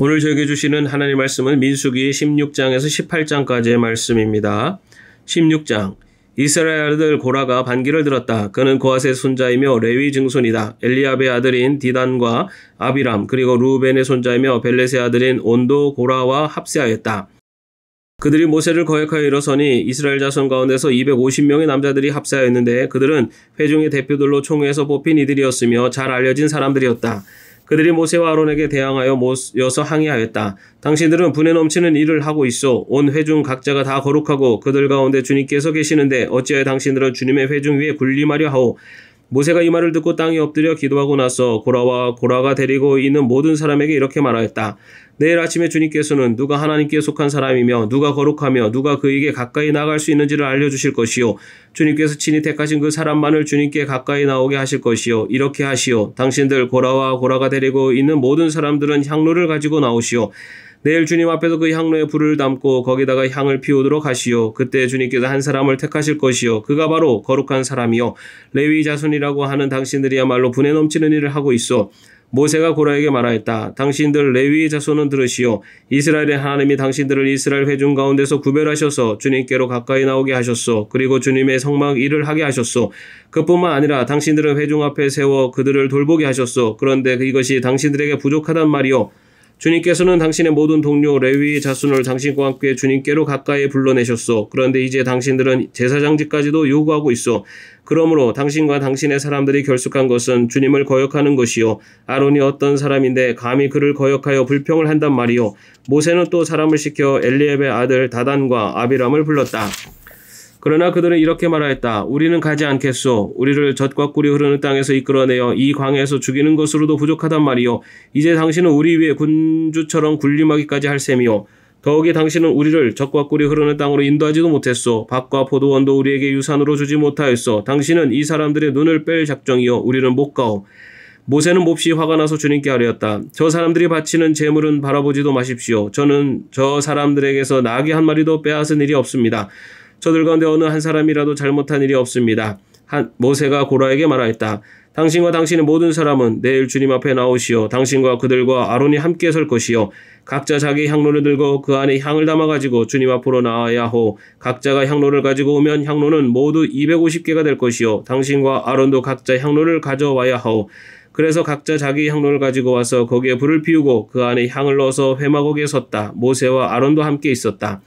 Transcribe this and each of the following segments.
오늘 저에게 주시는 하나님 말씀은 민수기 16장에서 18장까지의 말씀입니다. 16장 이스라엘 아들 고라가 반기를 들었다. 그는 고핫의 손자이며 레위 증손이다. 엘리압의 아들인 디단과 아비람 그리고 루벤의 손자이며 벨렛의 아들인 온도 고라와 합세하였다. 그들이 모세를 거역하여 일어서니 이스라엘 자손 가운데서 250명의 남자들이 합세하였는데 그들은 회중의 대표들로 총회에서 뽑힌 이들이었으며 잘 알려진 사람들이었다. 그들이 모세와 아론에게 대항하여 모여서 항의하였다. 당신들은 분에 넘치는 일을 하고 있어. 온 회중 각자가 다 거룩하고 그들 가운데 주님께서 계시는데 어찌하여 당신들은 주님의 회중 위에 군림하려 하오. 모세가 이 말을 듣고 땅에 엎드려 기도하고 나서 고라가 데리고 있는 모든 사람에게 이렇게 말하였다. 내일 아침에 주님께서는 누가 하나님께 속한 사람이며 누가 거룩하며 누가 그에게 가까이 나갈 수 있는지를 알려주실 것이요. 주님께서 친히 택하신 그 사람만을 주님께 가까이 나오게 하실 것이요. 이렇게 하시오. 당신들 고라가 데리고 있는 모든 사람들은 향로를 가지고 나오시오. 내일 주님 앞에서 그 향로에 불을 담고 거기다가 향을 피우도록 하시오. 그때 주님께서 한 사람을 택하실 것이요. 그가 바로 거룩한 사람이요. 레위 자손이라고 하는 당신들이야말로 분에 넘치는 일을 하고 있어. 모세가 고라에게 말하였다. 당신들 레위 자손은 들으시오. 이스라엘의 하나님이 당신들을 이스라엘 회중 가운데서 구별하셔서 주님께로 가까이 나오게 하셨소. 그리고 주님의 성막 일을 하게 하셨소. 그뿐만 아니라 당신들은 회중 앞에 세워 그들을 돌보게 하셨소. 그런데 이것이 당신들에게 부족하단 말이오. 주님께서는 당신의 모든 동료 레위 자손을 당신과 함께 주님께로 가까이 불러내셨소. 그런데 이제 당신들은 제사장직까지도 요구하고 있어. 그러므로 당신과 당신의 사람들이 결속한 것은 주님을 거역하는 것이요. 아론이 어떤 사람인데 감히 그를 거역하여 불평을 한단 말이요. 모세는 또 사람을 시켜 엘리압의 아들 다단과 아비람을 불렀다. 그러나 그들은 이렇게 말하였다. 우리는 가지 않겠소. 우리를 젖과 꿀이 흐르는 땅에서 이끌어내어 이 광야에서 죽이는 것으로도 부족하단 말이요. 이제 당신은 우리 위에 군주처럼 군림하기까지 할 셈이요. 더욱이 당신은 우리를 젖과 꿀이 흐르는 땅으로 인도하지도 못했소. 밭과 포도원도 우리에게 유산으로 주지 못하였소. 당신은 이 사람들의 눈을 뺄 작정이요. 우리는 못 가오. 모세는 몹시 화가 나서 주님께 아뢰었다. 저 사람들이 바치는 재물은 바라보지도 마십시오. 저는 저 사람들에게서 나귀 한 마리도 빼앗은 일이 없습니다. 저들 가운데 어느 한 사람이라도 잘못한 일이 없습니다. 모세가 고라에게 말하였다. 당신과 당신의 모든 사람은 내일 주님 앞에 나오시오. 당신과 그들과 아론이 함께 설 것이요. 각자 자기 향로를 들고 그 안에 향을 담아가지고 주님 앞으로 나와야 하오. 각자가 향로를 가지고 오면 향로는 모두 250개가 될 것이요. 당신과 아론도 각자 향로를 가져와야 하오. 그래서 각자 자기 향로를 가지고 와서 거기에 불을 피우고 그 안에 향을 넣어서 회막옥에 섰다. 모세와 아론도 함께 있었다.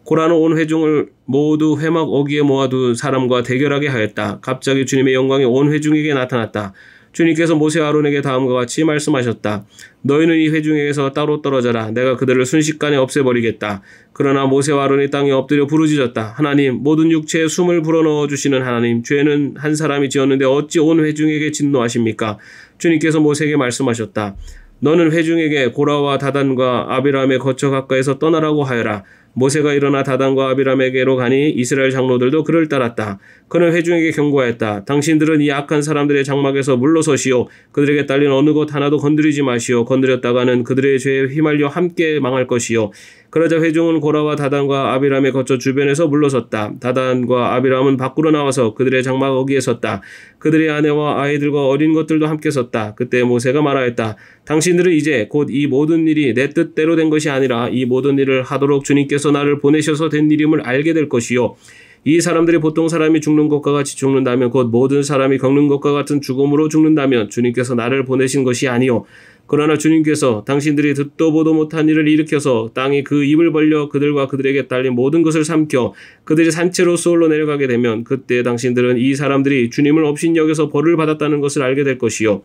고라는 온 회중을 모두 회막 어귀에 모아둔 사람과 대결하게 하였다. 갑자기 주님의 영광이 온 회중에게 나타났다. 주님께서 모세와 아론에게 다음과 같이 말씀하셨다. 너희는 이 회중에게서 따로 떨어져라. 내가 그들을 순식간에 없애버리겠다. 그러나 모세와 아론이 땅에 엎드려 부르짖었다. 하나님, 모든 육체에 숨을 불어넣어 주시는 하나님, 죄는 한 사람이 지었는데 어찌 온 회중에게 진노하십니까? 주님께서 모세에게 말씀하셨다. 너는 회중에게 고라와 다단과 아비람의 거처 가까이서 떠나라고 하여라. 모세가 일어나 다단과 아비람에게로 가니 이스라엘 장로들도 그를 따랐다. 그는 회중에게 경고하였다. 당신들은 이 악한 사람들의 장막에서 물러서시오. 그들에게 딸린 어느 것 하나도 건드리지 마시오. 건드렸다가는 그들의 죄에 휘말려 함께 망할 것이요. 그러자 회중은 고라와 다단과 아비람의 거처 주변에서 물러섰다. 다단과 아비람은 밖으로 나와서 그들의 장막 어귀에 섰다. 그들의 아내와 아이들과 어린 것들도 함께 섰다. 그때 모세가 말하였다. 당신들은 이제 곧 이 모든 일이 내 뜻대로 된 것이 아니라 이 모든 일을 하도록 주님께서 나를 보내셔서 된 일임을 알게 될 것이요. 이 사람들이 보통 사람이 죽는 것과 같이 죽는다면 곧 모든 사람이 겪는 것과 같은 죽음으로 죽는다면 주님께서 나를 보내신 것이 아니요. 그러나 주님께서 당신들이 듣도 보도 못한 일을 일으켜서 땅이 그 입을 벌려 그들과 그들에게 딸린 모든 것을 삼켜 그들이 산채로 수월로 내려가게 되면 그때 당신들은 이 사람들이 주님을 업신여겨서 벌을 받았다는 것을 알게 될 것이요.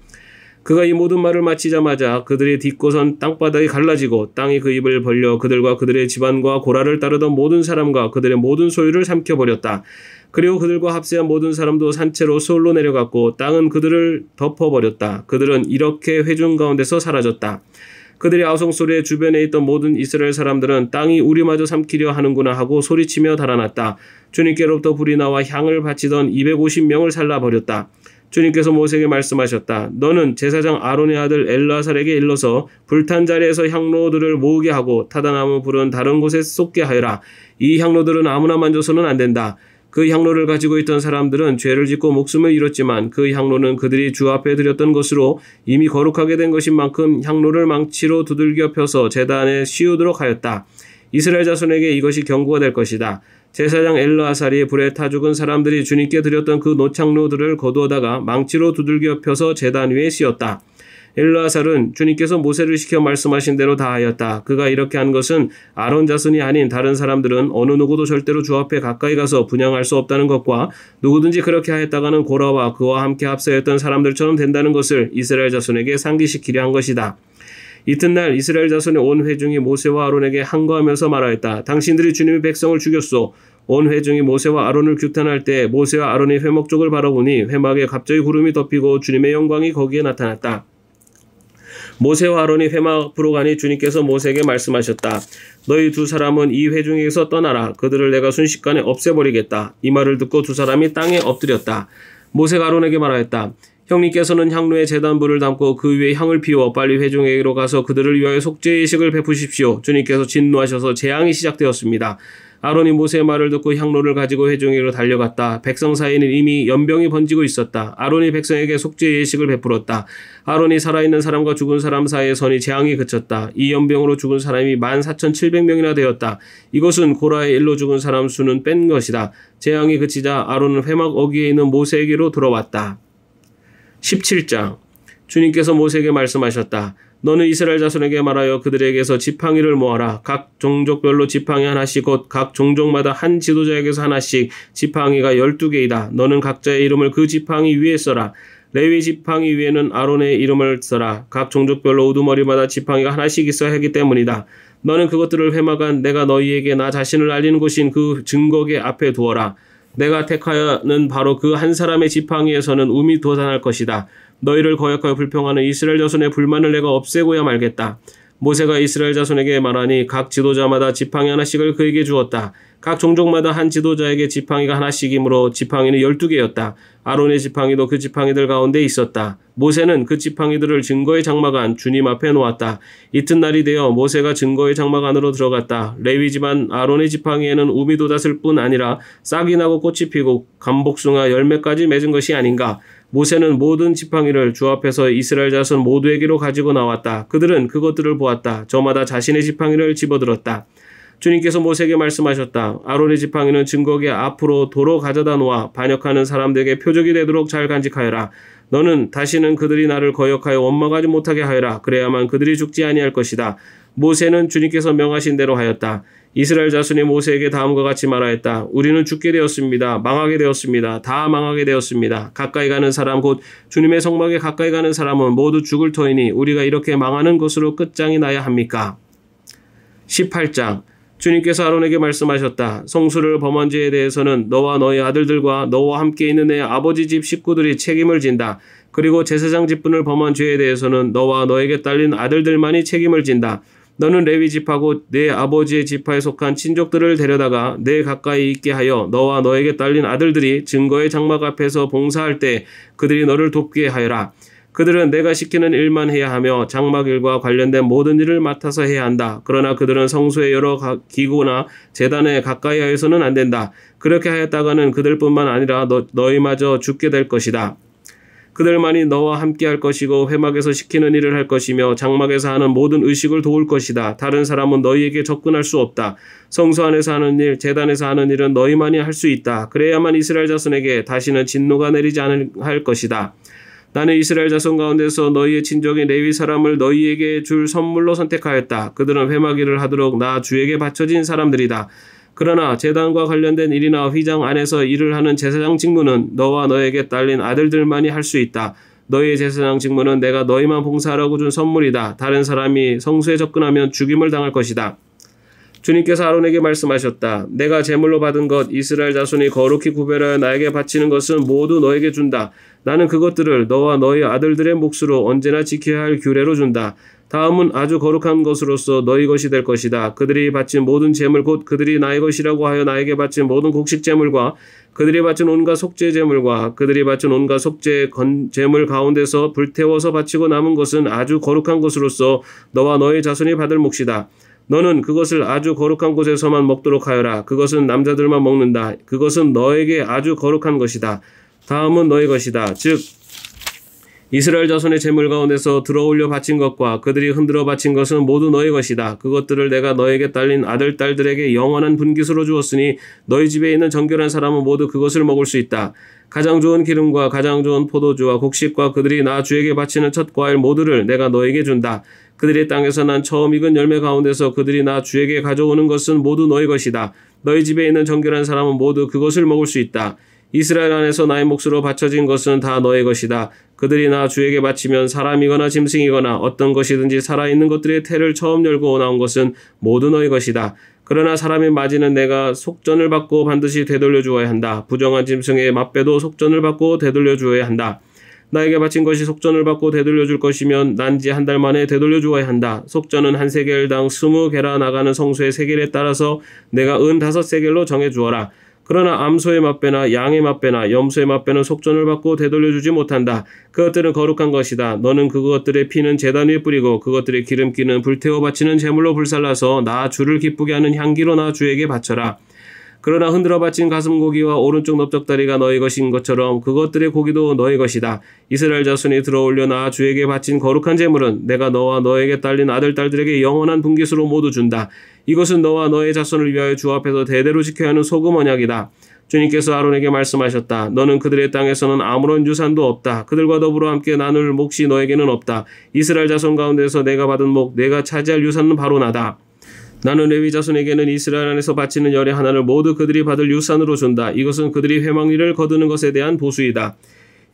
그가 이 모든 말을 마치자마자 그들이 딛고선 땅바닥이 갈라지고 땅이 그 입을 벌려 그들과 그들의 집안과 고라를 따르던 모든 사람과 그들의 모든 소유를 삼켜버렸다. 그리고 그들과 합세한 모든 사람도 산채로 수월로 내려갔고 땅은 그들을 덮어버렸다. 그들은 이렇게 회중 가운데서 사라졌다. 그들의 아우성소리에 주변에 있던 모든 이스라엘 사람들은 땅이 우리마저 삼키려 하는구나 하고 소리치며 달아났다. 주님께로부터 불이 나와 향을 바치던 250명을 살라버렸다. 주님께서 모세에게 말씀하셨다. 너는 제사장 아론의 아들 엘라살에게 일러서 불탄 자리에서 향로들을 모으게 하고 타다 남은 불은 다른 곳에 쏟게 하여라. 이 향로들은 아무나 만져서는 안 된다. 그 향로를 가지고 있던 사람들은 죄를 짓고 목숨을 잃었지만 그 향로는 그들이 주 앞에 드렸던 것으로 이미 거룩하게 된 것인 만큼 향로를 망치로 두들겨 펴서 제단에 씌우도록 하였다. 이스라엘 자손에게 이것이 경고가 될 것이다. 제사장 엘르아살이 불에 타 죽은 사람들이 주님께 드렸던 그 노창로들을 거두어다가 망치로 두들겨 펴서 제단 위에 씌웠다. 엘르아살은 주님께서 모세를 시켜 말씀하신 대로 다 하였다. 그가 이렇게 한 것은 아론 자손이 아닌 다른 사람들은 어느 누구도 절대로 주 앞에 가까이 가서 분향할 수 없다는 것과 누구든지 그렇게 하였다가는 고라와 그와 함께 합세했던 사람들처럼 된다는 것을 이스라엘 자손에게 상기시키려 한 것이다. 이튿날 이스라엘 자손의 온 회중이 모세와 아론에게 항거하면서 말하였다. 당신들이 주님의 백성을 죽였소. 온 회중이 모세와 아론을 규탄할 때 모세와 아론이 회막 쪽을 바라보니 회막에 갑자기 구름이 덮이고 주님의 영광이 거기에 나타났다. 모세와 아론이 회막 앞으로 가니 주님께서 모세에게 말씀하셨다. 너희 두 사람은 이 회중에게서 떠나라. 그들을 내가 순식간에 없애버리겠다. 이 말을 듣고 두 사람이 땅에 엎드렸다. 모세가 아론에게 말하였다. 형님께서는 향로에 제단불을 담고 그 위에 향을 피워 빨리 회중에게로 가서 그들을 위하여 속죄의 예식을 베푸십시오. 주님께서 진노하셔서 재앙이 시작되었습니다. 아론이 모세의 말을 듣고 향로를 가지고 회중에게로 달려갔다. 백성 사이에는 이미 연병이 번지고 있었다. 아론이 백성에게 속죄의 예식을 베풀었다. 아론이 살아있는 사람과 죽은 사람 사이에 선이 재앙이 그쳤다. 이 연병으로 죽은 사람이 14,700명이나 되었다. 이것은 고라의 일로 죽은 사람 수는 뺀 것이다. 재앙이 그치자 아론은 회막 어귀에 있는 모세에게로 돌아왔다. 17장. 주님께서 모세에게 말씀하셨다. 너는 이스라엘 자손에게 말하여 그들에게서 지팡이를 모아라. 각 종족별로 지팡이 하나씩 곧 각 종족마다 한 지도자에게서 하나씩 지팡이가 12개이다. 너는 각자의 이름을 그 지팡이 위에 써라. 레위 지팡이 위에는 아론의 이름을 써라. 각 종족별로 우두머리마다 지팡이가 하나씩 있어야 하기 때문이다. 너는 그것들을 회막한 내가 너희에게 나 자신을 알리는 곳인 그 증거계 앞에 두어라. 내가 택하여는 바로 그 한 사람의 지팡이에서는 um이 돋아날 것이다. 너희를 거역하여 불평하는 이스라엘 자손의 불만을 내가 없애고야 말겠다. 모세가 이스라엘 자손에게 말하니 각 지도자마다 지팡이 하나씩을 그에게 주었다. 각 종족마다 한 지도자에게 지팡이가 하나씩이므로 지팡이는 12개였다. 아론의 지팡이도 그 지팡이들 가운데 있었다. 모세는 그 지팡이들을 증거의 장막 안 주님 앞에 놓았다. 이튿날이 되어 모세가 증거의 장막 안으로 들어갔다. 레위 집안 아론의 지팡이에는 um이 돋았을 뿐 아니라 싹이 나고 꽃이 피고 감복숭아 열매까지 맺은 것이 아닌가. 모세는 모든 지팡이를 주 앞에서 이스라엘 자손 모두에게로 가지고 나왔다. 그들은 그것들을 보았다. 저마다 자신의 지팡이를 집어들었다. 주님께서 모세에게 말씀하셨다. 아론의 지팡이는 증거계 앞으로 도로 가져다 놓아 반역하는 사람들에게 표적이 되도록 잘 간직하여라. 너는 다시는 그들이 나를 거역하여 원망하지 못하게 하여라. 그래야만 그들이 죽지 아니할 것이다. 모세는 주님께서 명하신 대로 하였다. 이스라엘 자손이 모세에게 다음과 같이 말하였다. 우리는 죽게 되었습니다. 망하게 되었습니다. 다 망하게 되었습니다. 가까이 가는 사람 곧 주님의 성막에 가까이 가는 사람은 모두 죽을 터이니 우리가 이렇게 망하는 것으로 끝장이 나야 합니까? 18장. 주님께서 아론에게 말씀하셨다. 성수를 범한 죄에 대해서는 너와 너의 아들들과 너와 함께 있는 내 아버지 집 식구들이 책임을 진다. 그리고 제사장 직분을 범한 죄에 대해서는 너와 너에게 딸린 아들들만이 책임을 진다. 너는 레위 지파고 내 아버지의 지파에 속한 친족들을 데려다가 내 가까이 있게 하여 너와 너에게 딸린 아들들이 증거의 장막 앞에서 봉사할 때 그들이 너를 돕게 하여라. 그들은 내가 시키는 일만 해야 하며 장막 일과 관련된 모든 일을 맡아서 해야 한다. 그러나 그들은 성소의 여러 기구나 제단에 가까이 하여서는 안 된다. 그렇게 하였다가는 그들뿐만 아니라 너희마저 죽게 될 것이다. 그들만이 너와 함께 할 것이고 회막에서 시키는 일을 할 것이며 장막에서 하는 모든 의식을 도울 것이다. 다른 사람은 너희에게 접근할 수 없다. 성소 안에서 하는 일, 제단에서 하는 일은 너희만이 할 수 있다. 그래야만 이스라엘 자손에게 다시는 진노가 내리지 않을 것이다. 나는 이스라엘 자손 가운데서 너희의 친족인 레위 사람을 너희에게 줄 선물로 선택하였다. 그들은 회막 일을 하도록 나 주에게 바쳐진 사람들이다. 그러나 제단과 관련된 일이나 휘장 안에서 일을 하는 제사장 직무는 너와 너에게 딸린 아들들만이 할 수 있다. 너희의 제사장 직무는 내가 너희만 봉사하라고 준 선물이다. 다른 사람이 성소에 접근하면 죽임을 당할 것이다. 주님께서 아론에게 말씀하셨다. 내가 제물로 받은 것 이스라엘 자손이 거룩히 구별하여 나에게 바치는 것은 모두 너에게 준다. 나는 그것들을 너와 너희 아들들의 몫으로 언제나 지켜야 할 규례로 준다. 다음은 아주 거룩한 것으로서 너희 것이 될 것이다. 그들이 바친 모든 제물 곧 그들이 나의 것이라고 하여 나에게 바친 모든 곡식 제물과 그들이 바친 온갖 속죄 제물과 그들이 바친 온갖 속죄 제물 가운데서 불태워서 바치고 남은 것은 아주 거룩한 것으로서 너와 너의 자손이 받을 몫이다. 너는 그것을 아주 거룩한 곳에서만 먹도록 하여라. 그것은 남자들만 먹는다. 그것은 너에게 아주 거룩한 것이다. 다음은 너의 것이다. 즉 이스라엘 자손의 제물 가운데서 들어올려 바친 것과 그들이 흔들어 바친 것은 모두 너의 것이다. 그것들을 내가 너에게 딸린 아들, 딸들에게 영원한 분깃으로 주었으니 너희 집에 있는 정결한 사람은 모두 그것을 먹을 수 있다. 가장 좋은 기름과 가장 좋은 포도주와 곡식과 그들이 나 주에게 바치는 첫 과일 모두를 내가 너에게 준다. 그들의 땅에서 난 처음 익은 열매 가운데서 그들이 나 주에게 가져오는 것은 모두 너의 것이다. 너희 집에 있는 정결한 사람은 모두 그것을 먹을 수 있다. 이스라엘 안에서 나의 몫으로 바쳐진 것은 다 너의 것이다. 그들이 나 주에게 바치면 사람이거나 짐승이거나 어떤 것이든지 살아있는 것들의 태를 처음 열고 나온 것은 모두 너의 것이다. 그러나 사람의 맞이는 내가 속전을 받고 반드시 되돌려 주어야 한다. 부정한 짐승의 맞배도 속전을 받고 되돌려 주어야 한다. 나에게 바친 것이 속전을 받고 되돌려 줄 것이면 난지 한 달 만에 되돌려 주어야 한다. 속전은 한 세겔당 20개라 나가는 성소의 세겔에 따라서 내가 은 5세겔로 정해 주어라. 그러나 암소의 맛배나 양의 맛배나 염소의 맛배는 속전을 받고 되돌려주지 못한다. 그것들은 거룩한 것이다. 너는 그것들의 피는 제단 위에 뿌리고 그것들의 기름기는 불태워 바치는 제물로 불살라서 나 주를 기쁘게 하는 향기로 나 주에게 바쳐라. 그러나 흔들어 바친 가슴고기와 오른쪽 넓적다리가 너희 것인 것처럼 그것들의 고기도 너희 것이다. 이스라엘 자손이 들어올려 나 주에게 바친 거룩한 제물은 내가 너와 너에게 딸린 아들, 딸들에게 영원한 분깃으로 모두 준다. 이것은 너와 너의 자손을 위하여 주 앞에서 대대로 지켜야 하는 소금 언약이다. 주님께서 아론에게 말씀하셨다. 너는 그들의 땅에서는 아무런 유산도 없다. 그들과 더불어 함께 나눌 몫이 너에게는 없다. 이스라엘 자손 가운데서 내가 받은 몫, 내가 차지할 유산은 바로 나다. 나는 레위 자손에게는 이스라엘 안에서 바치는 열의 하나를 모두 그들이 받을 유산으로 준다. 이것은 그들이 회막일을 거두는 것에 대한 보수이다.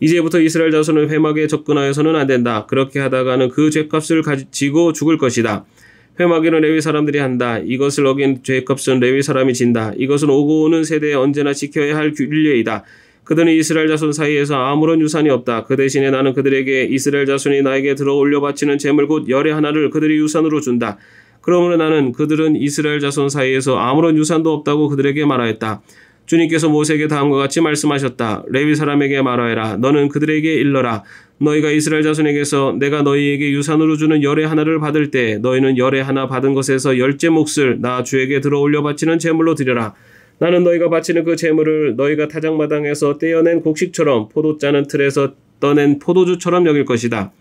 이제부터 이스라엘 자손은 회막에 접근하여서는 안 된다. 그렇게 하다가는 그 죄값을 지고 죽을 것이다. 회막일은 레위 사람들이 한다. 이것을 어긴 죄값은 레위 사람이 진다. 이것은 오고 오는 세대에 언제나 지켜야 할 규례이다. 그들은 이스라엘 자손 사이에서 아무런 유산이 없다. 그 대신에 나는 그들에게 이스라엘 자손이 나에게 들어올려 바치는 제물 곧 열의 하나를 그들이 유산으로 준다. 그러므로 나는 그들은 이스라엘 자손 사이에서 아무런 유산도 없다고 그들에게 말하였다. 주님께서 모세에게 다음과 같이 말씀하셨다. 레위 사람에게 말하여라. 너는 그들에게 일러라. 너희가 이스라엘 자손에게서 내가 너희에게 유산으로 주는 열의 하나를 받을 때 너희는 열의 하나 받은 것에서 10째 몫을 나 주에게 들어올려 바치는 제물로 드려라. 나는 너희가 바치는 그 제물을 너희가 타작마당에서 떼어낸 곡식처럼 포도 짜는 틀에서 떠낸 포도주처럼 여길 것이다.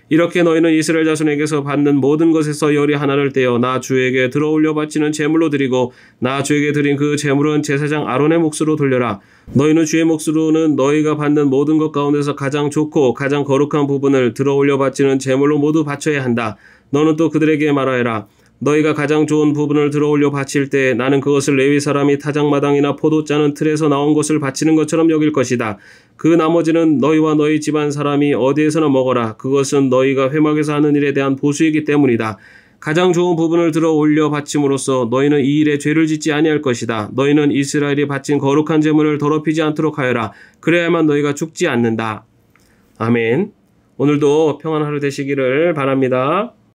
이렇게 너희는 이스라엘 자손에게서 받는 모든 것에서 열의 하나를 떼어 나 주에게 들어올려 바치는 제물로 드리고 나 주에게 드린 그 제물은 제사장 아론의 몫으로 돌려라. 너희는 주의 몫으로는 너희가 받는 모든 것 가운데서 가장 좋고 가장 거룩한 부분을 들어올려 바치는 제물로 모두 바쳐야 한다. 너는 또 그들에게 말하여라. 너희가 가장 좋은 부분을 들어올려 바칠 때 나는 그것을 레위 사람이 타작마당이나 포도 짜는 틀에서 나온 것을 바치는 것처럼 여길 것이다. 그 나머지는 너희와 너희 집안 사람이 어디에서나 먹어라. 그것은 너희가 회막에서 하는 일에 대한 보수이기 때문이다. 가장 좋은 부분을 들어 올려 바침으로써 너희는 이 일에 죄를 짓지 아니할 것이다. 너희는 이스라엘이 바친 거룩한 제물을 더럽히지 않도록 하여라. 그래야만 너희가 죽지 않는다. 아멘. 오늘도 평안한 하루 되시기를 바랍니다.